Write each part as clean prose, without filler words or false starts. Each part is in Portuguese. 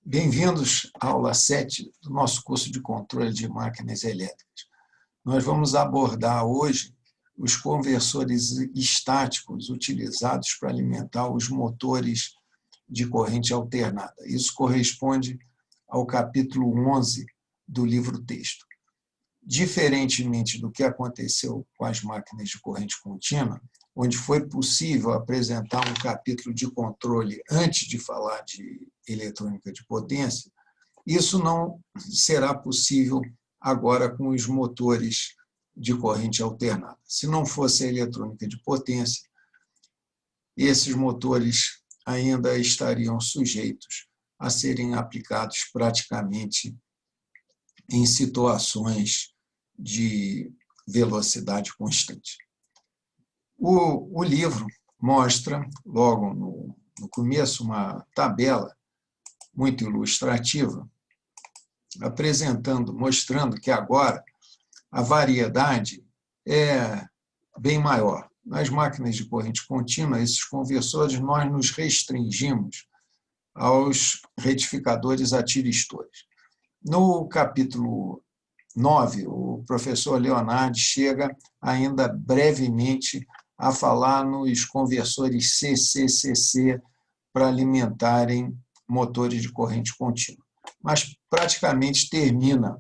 Bem-vindos à aula 7 do nosso curso de controle de máquinas elétricas. Nós vamos abordar hoje os conversores estáticos utilizados para alimentar os motores de corrente alternada. Isso corresponde ao capítulo 11 do livro-texto. Diferentemente do que aconteceu com as máquinas de corrente contínua, onde foi possível apresentar um capítulo de controle antes de falar de eletrônica de potência, isso não será possível agora com os motores de corrente alternada. Se não fosse a eletrônica de potência, esses motores ainda estariam sujeitos a serem aplicados praticamente em situações de velocidade constante. O livro mostra, logo no começo, uma tabela muito ilustrativa, mostrando que agora a variedade é bem maior. Nas máquinas de corrente contínua, esses conversores, nós nos restringimos aos retificadores atiristores. No capítulo 9, o professor Leonardo chega ainda brevemente a falar nos conversores CCCC para alimentarem motores de corrente contínua. Mas praticamente termina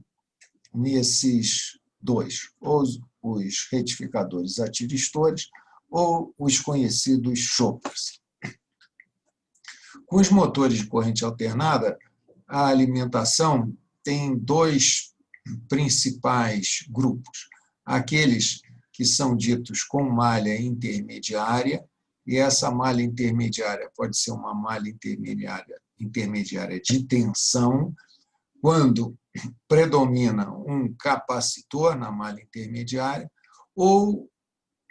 nesses dois, ou os retificadores atiristores ou os conhecidos choppers. Com os motores de corrente alternada, a alimentação tem dois principais grupos. Aqueles que são ditos com malha intermediária, e essa malha intermediária pode ser uma malha intermediária de tensão, quando predomina um capacitor na malha intermediária, ou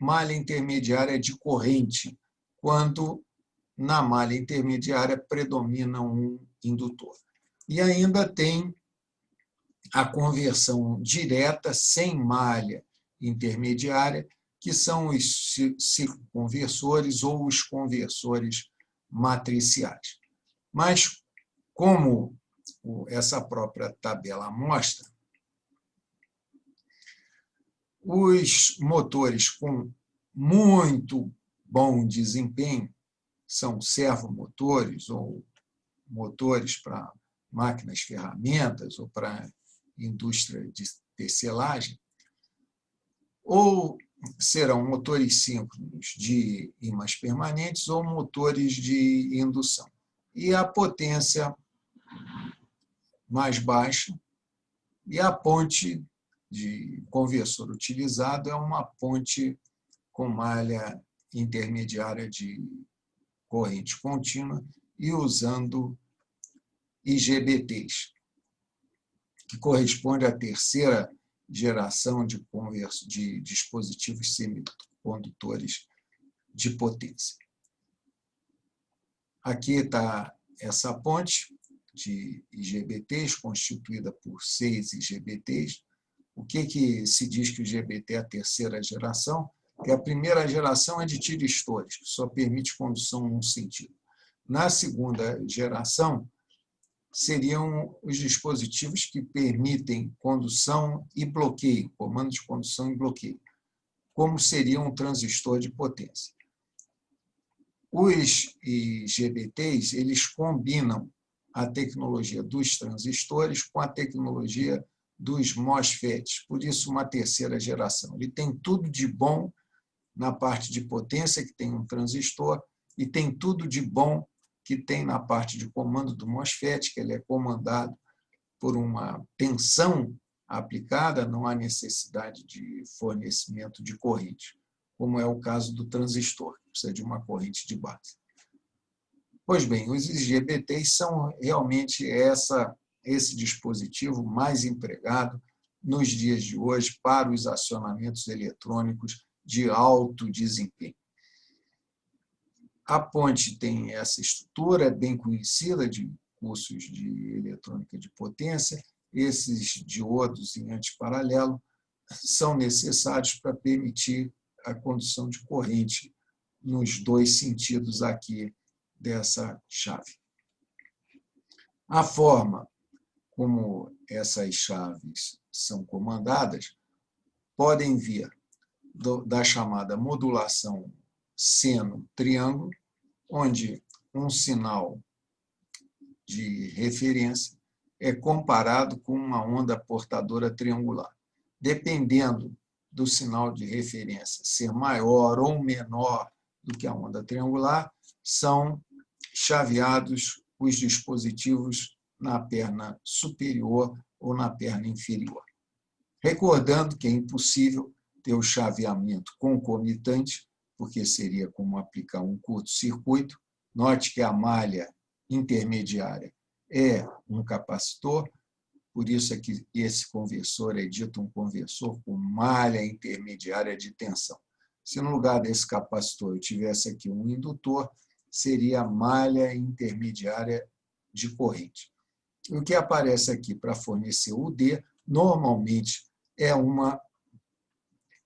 malha intermediária de corrente, quando na malha intermediária predomina um indutor. E ainda tem a conversão direta sem malha intermediária, que são os circunconversores ou os conversores matriciais. Mas, como essa própria tabela mostra, os motores com muito bom desempenho são servomotores ou motores para máquinas ferramentas ou para indústria de tecelagem, ou serão motores síncronos de ímãs permanentes ou motores de indução. E a potência mais baixa, e a ponte de conversor utilizado é uma ponte com malha intermediária de corrente contínua e usando IGBTs, que corresponde à terceira geração de dispositivos semicondutores de potência. Aqui está essa ponte de IGBTs, constituída por 6 IGBTs. O que se diz que o IGBT é a terceira geração? Que a primeira geração é de tiristores, que só permite condução num sentido. Na segunda geração, seriam os dispositivos que permitem condução e bloqueio, comando de condução e bloqueio, como seria um transistor de potência. Os IGBTs, eles combinam a tecnologia dos transistores com a tecnologia dos MOSFETs, por isso uma terceira geração. Ele tem tudo de bom na parte de potência, que tem um transistor, e tem tudo de bom que tem na parte de comando do MOSFET, que ele é comandado por uma tensão aplicada, não há necessidade de fornecimento de corrente, como é o caso do transistor, que precisa de uma corrente de base. Pois bem, os IGBTs são realmente esse dispositivo mais empregado nos dias de hoje para os acionamentos eletrônicos de alto desempenho. A ponte tem essa estrutura, é bem conhecida de cursos de eletrônica de potência. Esses diodos em antiparalelo são necessários para permitir a condução de corrente nos dois sentidos aqui dessa chave. A forma como essas chaves são comandadas podem vir da chamada modulação seno-triângulo, onde um sinal de referência é comparado com uma onda portadora triangular. Dependendo do sinal de referência ser maior ou menor do que a onda triangular, são chaveados os dispositivos na perna superior ou na perna inferior. Recordando que é impossível ter o chaveamento concomitante, porque seria como aplicar um curto-circuito. Note que a malha intermediária é um capacitor, por isso é que esse conversor é dito um conversor com malha intermediária de tensão. Se no lugar desse capacitor eu tivesse aqui um indutor, seria a malha intermediária de corrente. O que aparece aqui para fornecer o D, normalmente é uma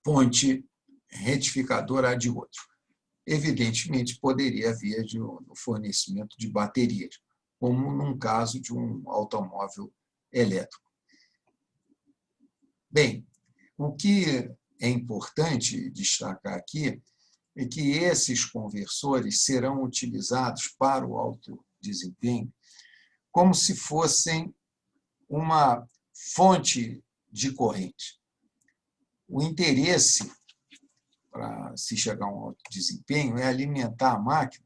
ponte retificadora de outro. Evidentemente, poderia haver o fornecimento de baterias, como num caso de um automóvel elétrico. Bem, o que é importante destacar aqui é que esses conversores serão utilizados para o alto desempenho como se fossem uma fonte de corrente. O interesse para se chegar a um alto desempenho é alimentar a máquina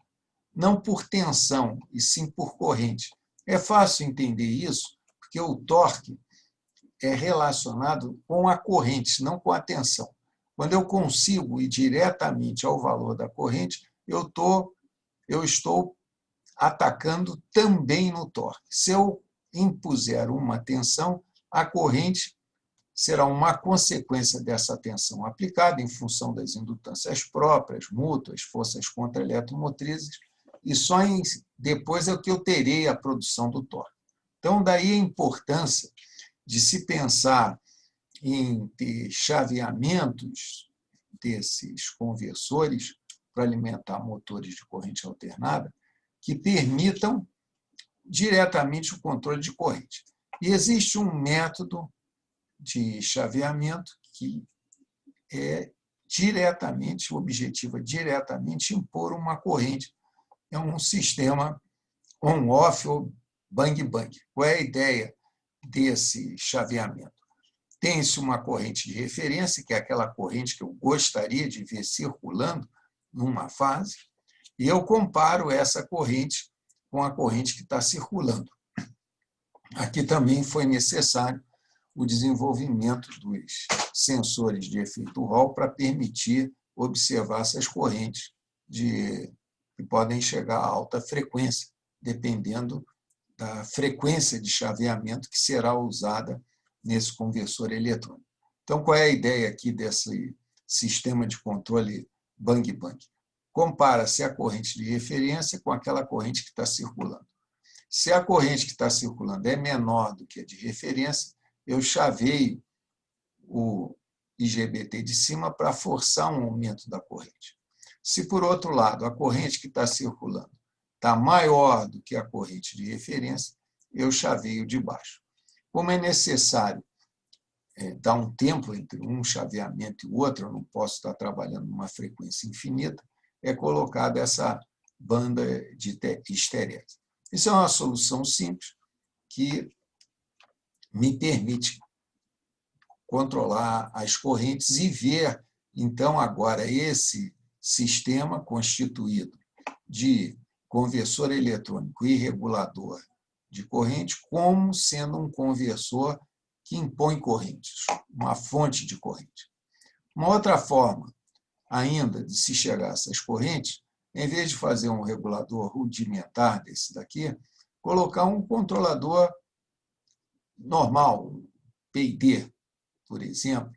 não por tensão, e sim por corrente. É fácil entender isso, porque o torque é relacionado com a corrente, não com a tensão. Quando eu consigo ir diretamente ao valor da corrente, eu estou atacando também no torque. Se eu impuser uma tensão, a corrente será uma consequência dessa tensão aplicada em função das indutâncias próprias, mútuas, forças contra-eletromotrizes, e só depois é que eu terei a produção do torque. Então, daí a importância de se pensar em ter chaveamentos desses conversores para alimentar motores de corrente alternada que permitam diretamente o controle de corrente. E existe um método de chaveamento que é diretamente, objetiva diretamente impor uma corrente. É um sistema on-off ou bang-bang. Qual é a ideia desse chaveamento? Tem-se uma corrente de referência, que é aquela corrente que eu gostaria de ver circulando numa fase, e eu comparo essa corrente com a corrente que está circulando. Aqui também foi necessário o desenvolvimento dos sensores de efeito Hall para permitir observar essas correntes que podem chegar a alta frequência, dependendo da frequência de chaveamento que será usada nesse conversor eletrônico. Então, qual é a ideia aqui desse sistema de controle bang-bang? Compara-se a corrente de referência com aquela corrente que está circulando. Se a corrente que está circulando é menor do que a de referência, eu chaveio o IGBT de cima para forçar um aumento da corrente. Se, por outro lado, a corrente que está circulando está maior do que a corrente de referência, eu chaveio de baixo. Como é necessário dar um tempo entre um chaveamento e o outro, eu não posso estar trabalhando numa frequência infinita, é colocada essa banda de histerese. Isso é uma solução simples que me permite controlar as correntes e ver, então, agora esse sistema constituído de conversor eletrônico e regulador de corrente como sendo um conversor que impõe correntes, uma fonte de corrente. Uma outra forma ainda de se chegar a essas correntes, em vez de fazer um regulador rudimentar desse daqui, colocar um controlador normal, um PID, por exemplo,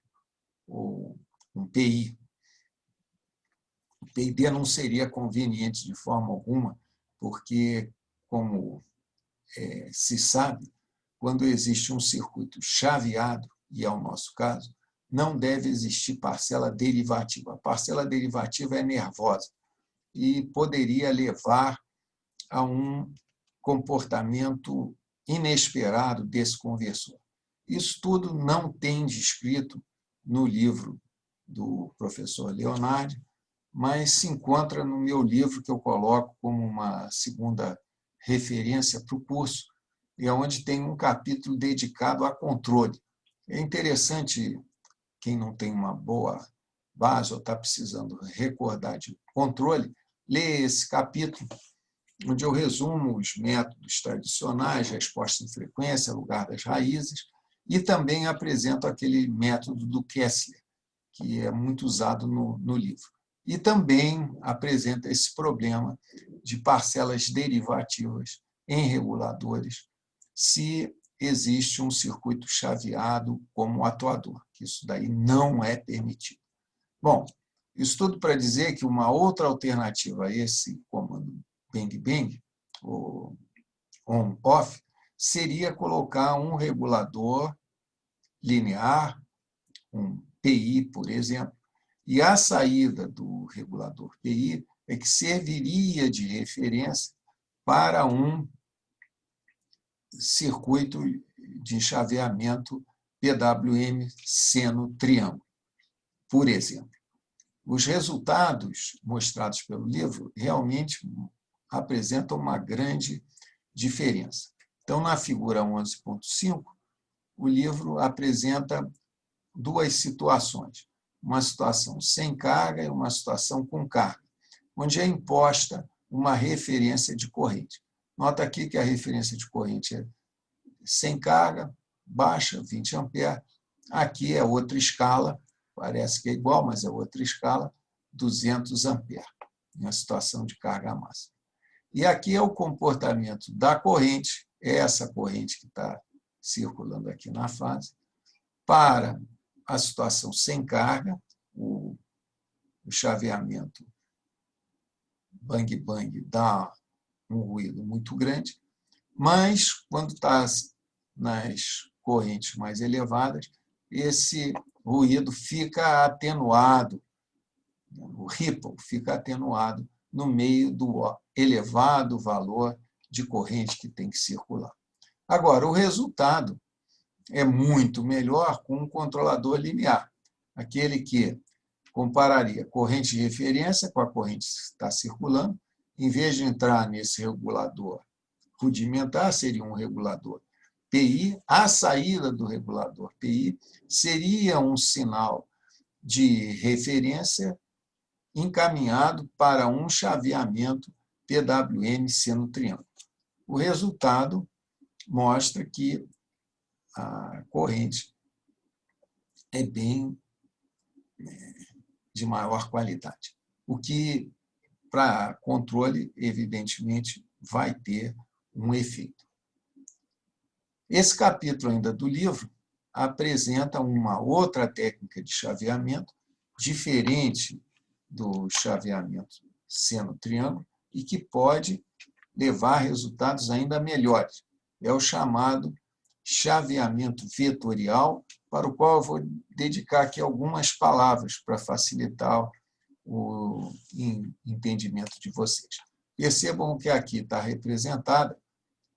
ou um PI. O PID não seria conveniente de forma alguma, porque, como se sabe, quando existe um circuito chaveado, e é o nosso caso, não deve existir parcela derivativa. A parcela derivativa é nervosa e poderia levar a um comportamento inesperado desse conversor. Isso tudo não tem descrito no livro do professor Leonardi, mas se encontra no meu livro, que eu coloco como uma segunda referência para o curso, e onde tem um capítulo dedicado a controle. É interessante, quem não tem uma boa base ou está precisando recordar de controle, ler esse capítulo, onde eu resumo os métodos tradicionais, resposta em frequência, lugar das raízes, e também apresento aquele método do Kessler, que é muito usado no livro. E também apresenta esse problema de parcelas derivativas em reguladores, se existe um circuito chaveado como atuador, que isso daí não é permitido. Bom, isso tudo para dizer que uma outra alternativa a esse comando bang-bang, ou on-off, seria colocar um regulador linear, um PI, por exemplo, e a saída do regulador PI é que serviria de referência para um circuito de chaveamento PWM seno triângulo, por exemplo. Os resultados mostrados pelo livro realmente apresentam uma grande diferença. Então, na figura 11.5, o livro apresenta duas situações, uma situação sem carga e uma situação com carga, onde é imposta uma referência de corrente. Nota aqui que a referência de corrente é sem carga, baixa, 20 amperes. Aqui é outra escala, parece que é igual, mas é outra escala, 200 amperes, em situação de carga máxima. E aqui é o comportamento da corrente, essa corrente que está circulando aqui na fase, para a situação sem carga, o chaveamento bang-bang dá um ruído muito grande, mas quando está nas correntes mais elevadas, esse ruído fica atenuado, o ripple fica atenuado no meio do elevado valor de corrente que tem que circular. Agora, o resultado é muito melhor com um controlador linear, aquele que compararia corrente de referência com a corrente que está circulando, em vez de entrar nesse regulador rudimentar, seria um regulador PI, a saída do regulador PI seria um sinal de referência encaminhado para um chaveamento PWM seno triângulo. O resultado mostra que a corrente é bem de maior qualidade, o que, para controle, evidentemente, vai ter um efeito. Esse capítulo ainda do livro apresenta uma outra técnica de chaveamento, diferente do chaveamento seno-triângulo, e que pode levar a resultados ainda melhores. É o chamado chaveamento vetorial, para o qual eu vou dedicar aqui algumas palavras para facilitar o entendimento de vocês. Percebam que aqui está representada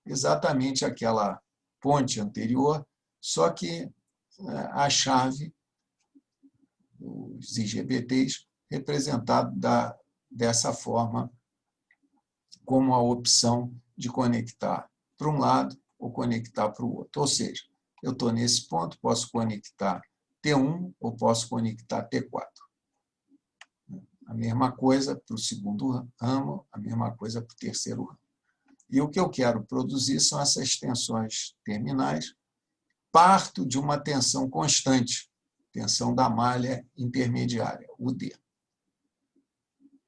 exatamente aquela ponte anterior, só que a chave, os IGBTs, representado dessa forma, como a opção de conectar para um lado ou conectar para o outro. Ou seja, eu estou nesse ponto, posso conectar T1 ou posso conectar T4. A mesma coisa para o segundo ramo, a mesma coisa para o terceiro ramo. E o que eu quero produzir são essas tensões terminais. Parto de uma tensão constante, tensão da malha intermediária, UD.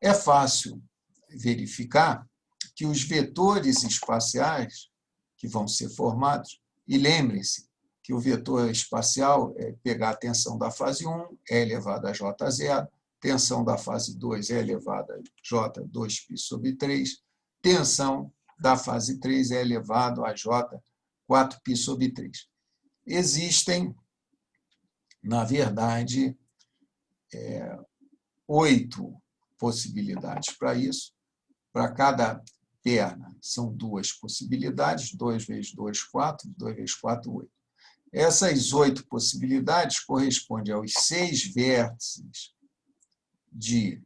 É fácil verificar que os vetores espaciais que vão ser formados, e lembrem-se que o vetor espacial é pegar a tensão da fase 1, é elevado a J0, tensão da fase 2 é elevada a J2π sobre 3, tensão da fase 3 é elevado a J4π sobre 3. Existem, na verdade, 8 possibilidades para isso. Para cada perna são 2 possibilidades, 2 vezes 2, 4, 2 vezes 4, 8. Essas 8 possibilidades correspondem aos 6 vértices de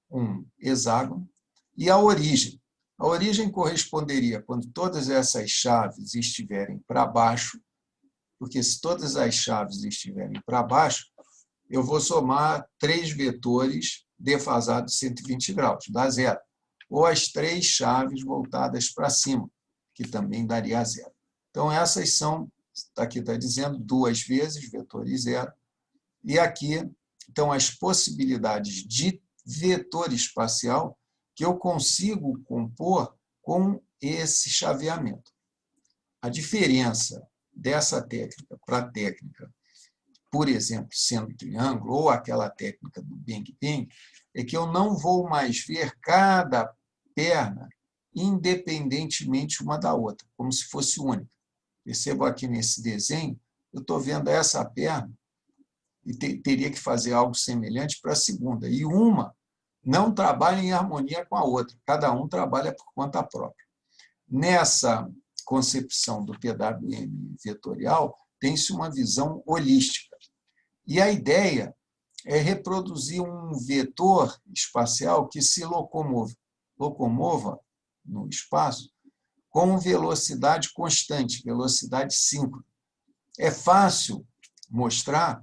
um hexágono e a origem. A origem corresponderia quando todas essas chaves estiverem para baixo, porque se todas as chaves estiverem para baixo, eu vou somar 3 vetores defasados 120 graus, dá zero. Ou as 3 chaves voltadas para cima, que também daria zero. Então, essas são, aqui está dizendo, 2 vezes, vetores zero. E aqui estão as possibilidades de vetor espacial que eu consigo compor com esse chaveamento. A diferença dessa técnica para a técnica, por exemplo, sendo triângulo, ou aquela técnica do Bang Bang, é que eu não vou mais ver cada perna independentemente uma da outra, como se fosse única. Percebo aqui nesse desenho, eu estou vendo essa perna e teria que fazer algo semelhante para a segunda. E uma não trabalha em harmonia com a outra, cada um trabalha por conta própria. Nessa concepção do PWM vetorial, tem-se uma visão holística. E a ideia é reproduzir um vetor espacial que se locomova no espaço com velocidade constante, velocidade síncrona. É fácil mostrar,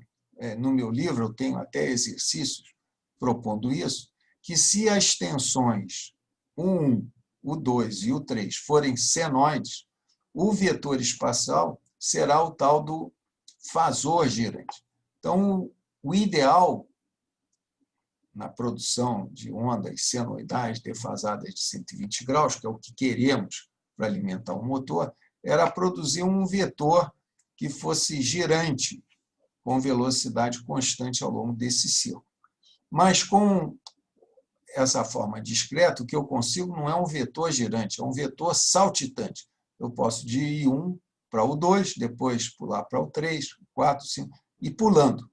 no meu livro eu tenho até exercícios propondo isso, que se as tensões o 1, o 2 e o 3 forem senoides, o vetor espacial será o tal do fasor girante. Então, o ideal na produção de ondas senoidais defasadas de 120 graus, que é o que queremos para alimentar o motor, era produzir um vetor que fosse girante, com velocidade constante ao longo desse ciclo. Mas com essa forma discreta, o que eu consigo não é um vetor girante, é um vetor saltitante. Eu posso de I1 para o 2, depois pular para o 3, 4, 5, e pulando.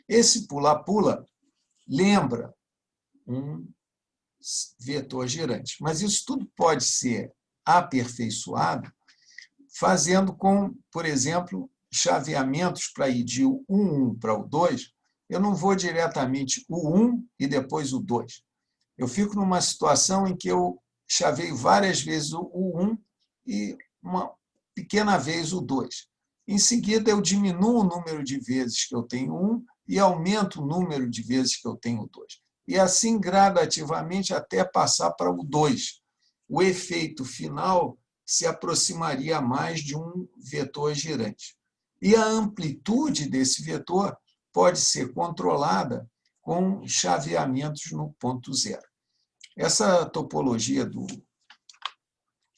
Esse pular-pula lembra um vetor girante. Mas isso tudo pode ser aperfeiçoado fazendo com, por exemplo, chaveamentos para ir de o 1 para o 2. Eu não vou diretamente o 1 e depois o 2. Eu fico numa situação em que eu chaveio várias vezes o 1 e uma pequena vez o 2. Em seguida, eu diminuo o número de vezes que eu tenho 1 e aumento o número de vezes que eu tenho 2. E assim, gradativamente, até passar para o 2. O efeito final se aproximaria mais de um vetor girante. E a amplitude desse vetor pode ser controlada com chaveamentos no ponto zero. Essa topologia do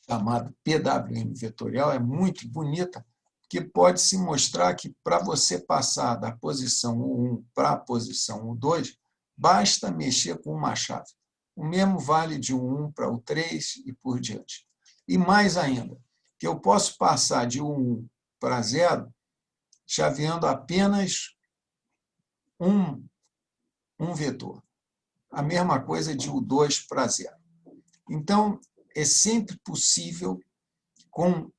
chamado PWM vetorial é muito bonita, que pode se mostrar que para você passar da posição U1 para a posição U2, basta mexer com uma chave. O mesmo vale de U1 para o 3 e por diante. E mais ainda, que eu posso passar de U1 para 0 chaveando apenas um vetor. A mesma coisa de U2 para 0. Então, é sempre possível, com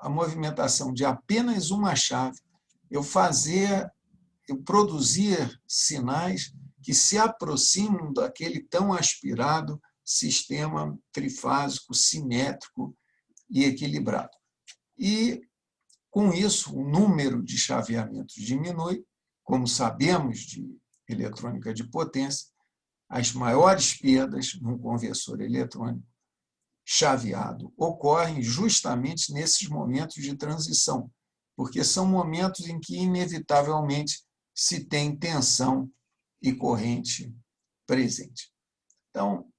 a movimentação de apenas uma chave, eu produzir sinais que se aproximam daquele tão aspirado sistema trifásico, simétrico e equilibrado. E, com isso, o número de chaveamentos diminui, como sabemos de eletrônica de potência, as maiores perdas num conversor eletrônico chaveado ocorrem justamente nesses momentos de transição, porque são momentos em que, inevitavelmente, se tem tensão e corrente presente. Então,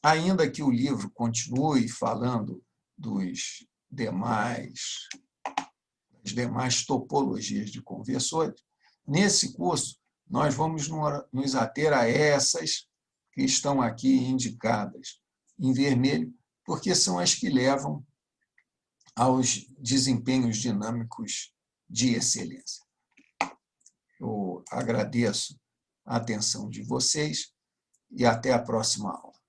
ainda que o livro continue falando das demais topologias de conversores, nesse curso nós vamos nos ater a essas que estão aqui indicadas em vermelho, porque são as que levam aos desempenhos dinâmicos de excelência. Eu agradeço a atenção de vocês e até a próxima aula.